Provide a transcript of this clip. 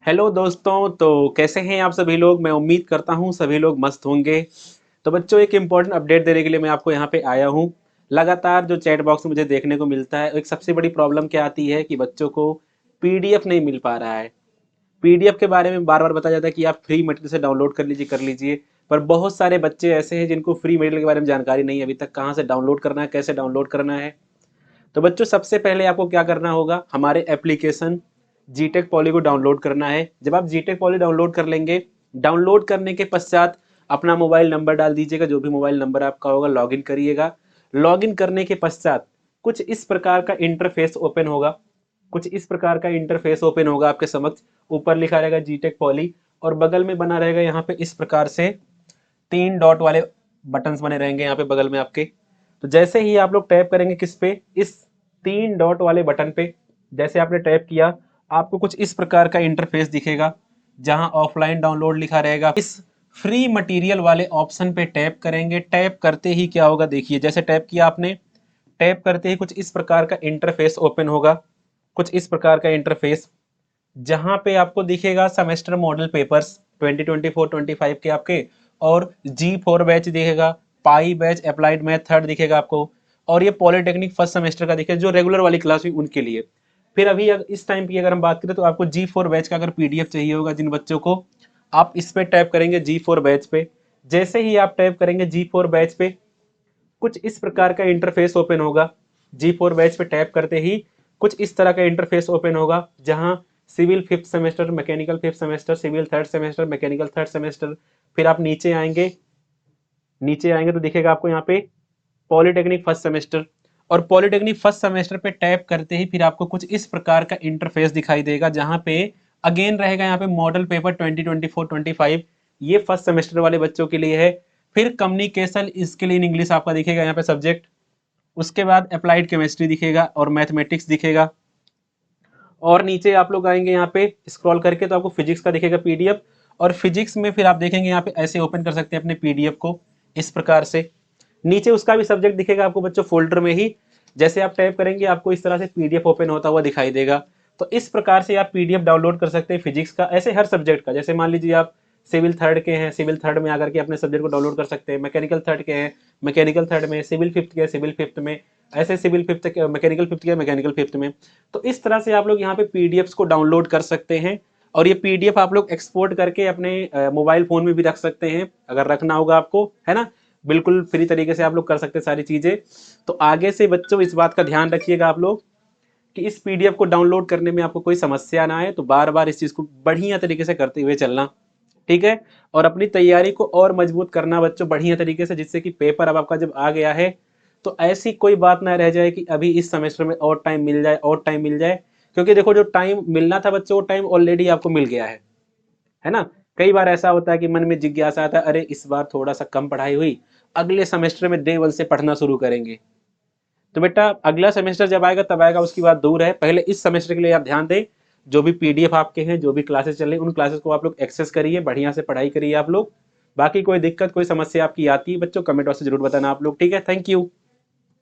Hello दोस्तों, तो कैसे हैं आप सभी लोग। मैं उम्मीद करता हूं सभी लोग मस्त होंगे। तो बच्चों, एक इम्पॉर्टेंट अपडेट देने के लिए मैं आपको यहाँ पे आया हूं। लगातार जो चैट बॉक्स में मुझे देखने को मिलता है, एक सबसे बड़ी प्रॉब्लम क्या आती है कि बच्चों को पीडीएफ नहीं मिल पा रहा है। पीडीएफ के बारे में बार बार बताया जाता है कि आप फ्री मटेरियल से डाउनलोड कर लीजिए। पर बहुत सारे बच्चे ऐसे हैं जिनको फ्री मटेरियल के बारे में जानकारी नहीं है अभी तक, कहाँ से डाउनलोड करना है, कैसे डाउनलोड करना है। तो बच्चों, सबसे पहले आपको क्या करना होगा, हमारे एप्लीकेशन जीटेक पॉली को डाउनलोड करना है। जब आप जीटेक पॉली डाउनलोड कर लेंगे, डाउनलोड करने के पश्चात अपना मोबाइल नंबर डाल दीजिएगा, जो भी मोबाइल नंबर आपका होगा, लॉगिन करिएगा। लॉगिन करने के पश्चात कुछ इस प्रकार का इंटरफेस ओपन होगा। कुछ इस प्रकार का इंटरफेस ओपन होगा आपके समक्ष। ऊपर लिखा रहेगा जीटेक पॉली और बगल में बना रहेगा यहाँ पे इस प्रकार से 3 डॉट वाले बटन्स बने रहेंगे यहाँ पे बगल में आपके। तो जैसे ही आप लोग टैप करेंगे किस पे, इस 3 डॉट वाले बटन पे, जैसे आपने टैप किया आपको कुछ इस प्रकार का इंटरफेस दिखेगा जहां ऑफलाइन डाउनलोड लिखा रहेगा। इस फ्री मटेरियल वाले ऑप्शन पे टैप करेंगे। टैप करते ही क्या होगा देखिए, जैसे टैप किया आपने, टैप करते ही कुछ इस प्रकार का इंटरफेस ओपन होगा। कुछ इस प्रकार का इंटरफेस जहां पे आपको दिखेगा सेमेस्टर मॉडल पेपर्स 2024-25 के आपके, और G4 बैच दिखेगा, पाई बैच अप्लाइड मैथ थर्ड दिखेगा आपको, और ये पॉलिटेक्निक फर्स्ट सेमेस्टर का दिखेगा जो रेगुलर वाली क्लास हुई उनके लिए। फिर अभी इस टाइम की अगर हम बात करें तो आपको G4 बैच का अगर पीडीएफ चाहिए होगा जिन बच्चों को, आप इस पे टैप करेंगे G4 बैच पे। जैसे ही आप टैप करेंगे G4 बैच पे, कुछ इस प्रकार का इंटरफेस ओपन होगा। G4 बैच पे टैप करते ही कुछ इस तरह का इंटरफेस ओपन होगा जहां civil fifth semester, mechanical fifth semester, civil third semester, mechanical third semester. फिर आप नीचे आएंगे, नीचे आएंगे तो दिखेगा आपको यहाँ पे पॉलिटेक्निक फर्स्ट सेमेस्टर, और पॉलिटेक्निक फर्स्ट सेमेस्टर पे टैप करते ही फिर आपको कुछ इस प्रकार का इंटरफेस दिखाई देगा जहां पे अगेन रहेगा यहाँ पे मॉडल पेपर 2024-25। ये फर्स्ट सेमेस्टर वाले बच्चों के लिए है। फिर कम्युनिकेशन स्किल इन इंग्लिश आपका दिखेगा यहाँ पे सब्जेक्ट। उसके बाद अप्लाइड केमिस्ट्री दिखेगा और मैथमेटिक्स दिखेगा। और नीचे आप लोग आएंगे यहाँ पे स्क्रॉल करके तो आपको फिजिक्स का दिखेगा पीडीएफ। और फिजिक्स में फिर आप देखेंगे यहाँ पे ऐसे ओपन कर सकते हैं अपने पीडीएफ को इस प्रकार से। नीचे उसका भी सब्जेक्ट दिखेगा आपको बच्चों फोल्डर में ही। जैसे आप टाइप करेंगे आपको इस तरह से पीडीएफ ओपन होता हुआ दिखाई देगा। तो इस प्रकार से आप पीडीएफ डाउनलोड कर सकते हैं फिजिक्स का, ऐसे हर सब्जेक्ट का। जैसे मान लीजिए आप सिविल थर्ड के हैं, सिविल थर्ड में आकर के अपने सब्जेक्ट को डाउनलोड कर सकते हैं। मैकेनिकल थर्ड के हैं, मैकेनिकल थर्ड में, सिविल फिफ्थ के, सिविल फिफ्थ में, ऐसे सिविल फिफ्थ के, मैकेनिकल फिफ्थ के, मैकेनिकल फिफ्थ में। तो इस तरह से आप लोग यहाँ पे पीडीएफ्स को डाउनलोड कर सकते हैं। और ये पीडीएफ आप लोग एक्सपोर्ट करके अपने मोबाइल फोन में भी रख सकते हैं अगर रखना होगा आपको, है ना। बिल्कुल फ्री तरीके से आप लोग कर सकते हैं सारी चीजें। तो आगे से बच्चों इस बात का ध्यान रखिएगा आप लोग कि इस पीडीएफ को डाउनलोड करने में आपको कोई समस्या ना आए। तो बार बार इस चीज को बढ़िया तरीके से करते हुए चलना, ठीक है। और अपनी तैयारी को और मजबूत करना बच्चों बढ़िया तरीके से, जिससे कि पेपर अब आपका जब आ गया है तो ऐसी कोई बात ना रह जाए कि अभी इस सेमेस्टर में और टाइम मिल जाए, और टाइम मिल जाए। क्योंकि देखो, जो टाइम मिलना था बच्चों, वो टाइम ऑलरेडी आपको मिल गया है ना। कई बार ऐसा होता है कि मन में जिज्ञासा आता है, अरे इस बार थोड़ा सा कम पढ़ाई हुई, अगले सेमेस्टर में डे 1 से पढ़ना शुरू करेंगे। तो बेटा, अगला सेमेस्टर जब आएगा तब आएगा, उसकी बात दूर है। पहले इस सेमेस्टर के लिए आप ध्यान दें। जो भी पीडीएफ आपके हैं, जो भी क्लासेस चल रही हैं, उन क्लासेस को आप लोग एक्सेस करिए, बढ़िया से पढ़ाई करिए आप लोग। बाकी कोई दिक्कत, कोई समस्या आपकी आती है बच्चों, कमेंट बॉक्स से जरूर बताना आप लोग, ठीक है। Thank you.